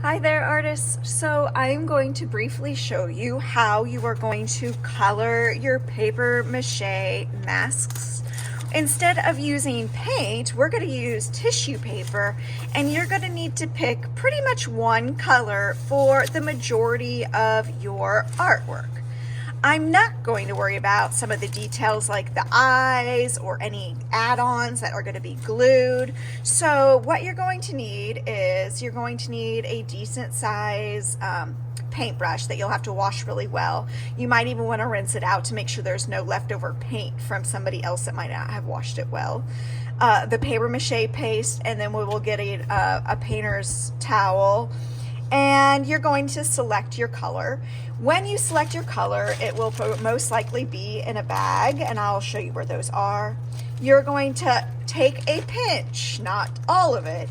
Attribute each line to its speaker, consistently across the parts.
Speaker 1: Hi there, artists. So I'm going to briefly show you how you are going to color your paper mache masks. Instead of using paint, we're going to use tissue paper, and you're going to need to pick pretty much one color for the majority of your artwork. I'm not going to worry about some of the details like the eyes or any add-ons that are going to be glued. So what you're going to need is you're going to need a decent size paintbrush that you'll have to wash really well. You might even want to rinse it out to make sure there's no leftover paint from somebody else that might not have washed it well. The paper mache paste, and then we will get a painter's towel. And you're going to select your color. When you select your color, it will most likely be in a bag, and I'll show you where those are. You're going to take a pinch, not all of it.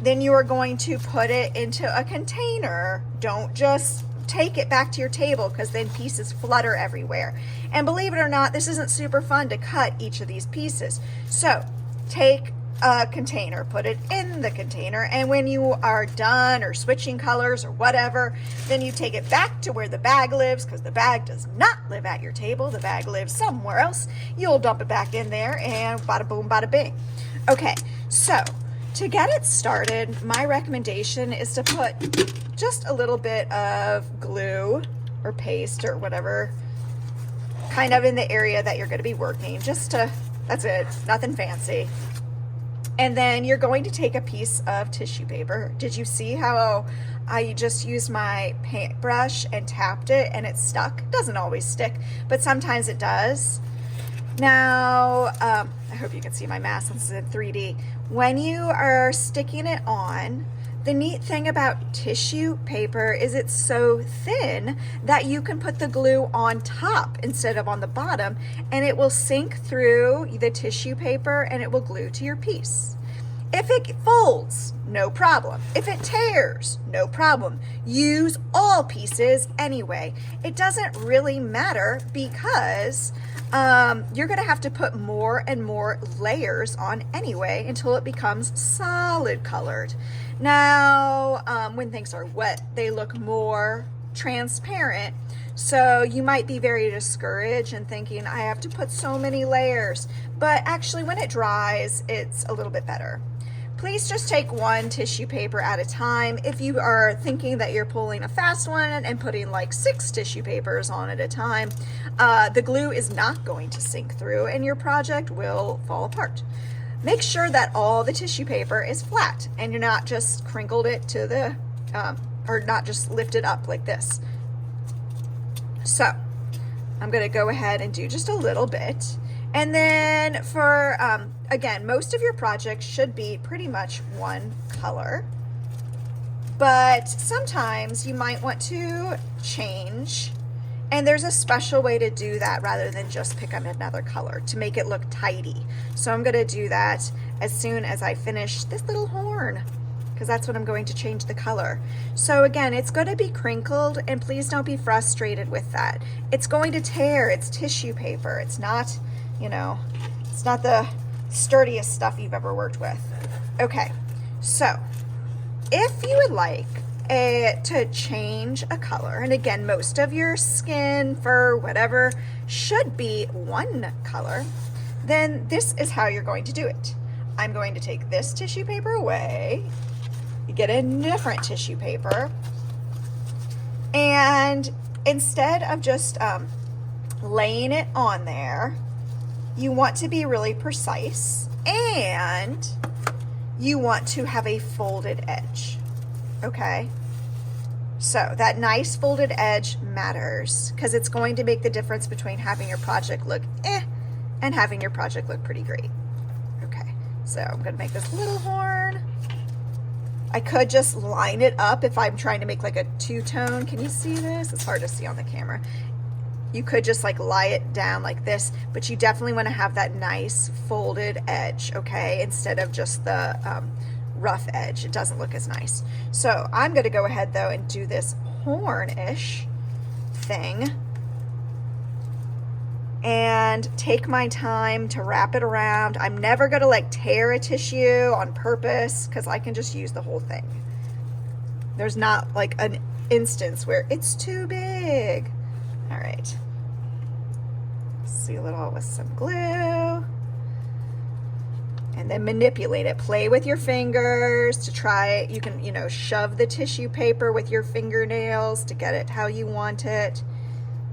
Speaker 1: Then you are going to put it into a container. Don't just take it back to your table, because then pieces flutter everywhere. And believe it or not, this isn't super fun to cut each of these pieces. So take a container, put it in the container, and when you are done or switching colors or whatever, then you take it back to where the bag lives, because the bag does not live at your table. The bag lives somewhere else. You'll dump it back in there, and bada boom, bada bing. Okay, so to get it started, my recommendation is to put just a little bit of glue or paste or whatever kind of in the area that you're going to be working. That's it, nothing fancy. And then you're going to take a piece of tissue paper. Did you see how I just used my paintbrush and tapped it and it stuck? It doesn't always stick, but sometimes it does. Now, I hope you can see my mask since it's in 3D. When you are sticking it on, the neat thing about tissue paper is it's so thin that you can put the glue on top instead of on the bottom, and it will sink through the tissue paper and it will glue to your piece. If it folds, no problem. If it tears, no problem. Use all pieces anyway. It doesn't really matter because you're going to have to put more and more layers on anyway until it becomes solid colored. Now, when things are wet, they look more transparent. So you might be very discouraged and thinking, I have to put so many layers. But actually, when it dries, it's a little bit better. Please just take one tissue paper at a time. If you are thinking that you're pulling a fast one and putting like 6 tissue papers on at a time, the glue is not going to sink through and your project will fall apart. Make sure that all the tissue paper is flat and you're not just crinkled it to the, or not just lifted up like this. So I'm going to go ahead and do just a little bit. And then for, again, most of your projects should be pretty much one color, but sometimes you might want to change, and there's a special way to do that rather than just pick up another color to make it look tidy. So I'm going to do that as soon as I finish this little horn, because that's what I'm going to change the color. So again, it's going to be crinkled, and please don't be frustrated with that. It's going to tear. It's tissue paper. It's not, you know, it's not the sturdiest stuff you've ever worked with. Okay, so if you would like to change a color, and again, most of your skin, fur, whatever, should be one color, then this is how you're going to do it. I'm going to take this tissue paper away, you get a different tissue paper, and instead of just laying it on there, you want to be really precise, and you want to have a folded edge, okay? So that nice folded edge matters because it's going to make the difference between having your project look and having your project look pretty great. Okay, so I'm gonna make this little horn. I could just line it up if I'm trying to make like a two-tone. Can you see this? It's hard to see on the camera. You could just like lie it down like this, but you definitely want to have that nice folded edge, okay? Instead of just the rough edge. It doesn't look as nice. So I'm going to go ahead though and do this horn-ish thing and take my time to wrap it around. I'm never going to like tear a tissue on purpose because I can just use the whole thing. There's not like an instance where it's too big. All right. Seal it all with some glue. And then manipulate it. Play with your fingers to try it. You can, you know, shove the tissue paper with your fingernails to get it how you want it.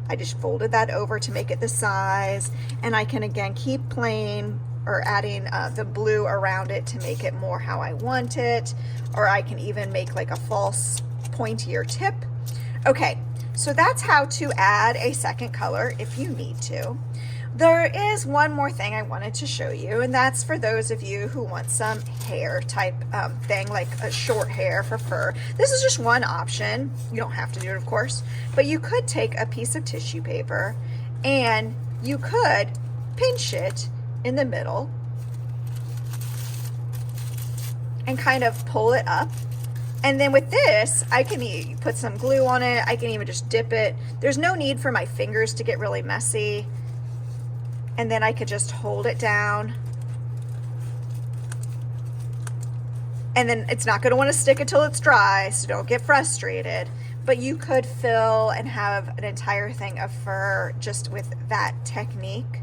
Speaker 1: I just folded that over to make it the size. And I can again keep playing or adding the blue around it to make it more how I want it. Or I can even make like a false pointier tip. Okay, so that's how to add a second color if you need to. There is one more thing I wanted to show you, and that's for those of you who want some hair type thing, like a short hair for fur. This is just one option. You don't have to do it, of course, but you could take a piece of tissue paper and you could pinch it in the middle and kind of pull it up. And then with this, I can put some glue on it. I can even just dip it. There's no need for my fingers to get really messy. And then I could just hold it down. And then it's not going to want to stick until it's dry, so don't get frustrated. But you could fill and have an entire thing of fur just with that technique.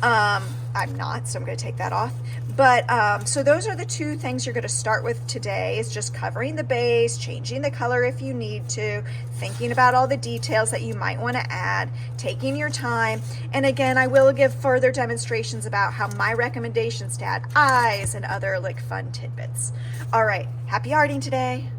Speaker 1: I'm not, so I'm going to take that off. But so those are the two things you're going to start with today, is just covering the base, changing the color if you need to, thinking about all the details that you might want to add, taking your time. And again, I will give further demonstrations about how my recommendations to add eyes and other like fun tidbits. All right, happy arting today.